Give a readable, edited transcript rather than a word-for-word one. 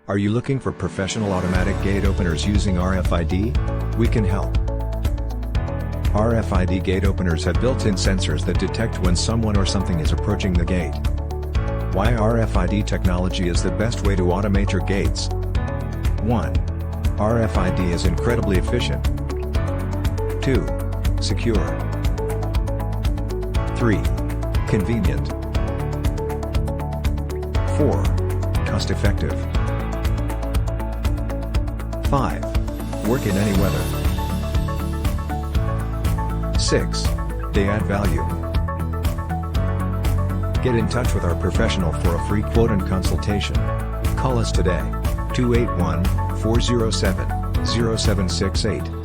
Are you looking for professional automatic gate openers using RFID? We can help. RFID gate openers have built-in sensors that detect when someone or something is approaching the gate. Why RFID technology is the best way to automate your gates? 1. RFID is incredibly efficient. 2. Secure. 3. Convenient. 4. Cost-effective. 5. Work in any weather. 6. They add value. Get in touch with our professional for a free quote and consultation. Call us today, 281-407-0768.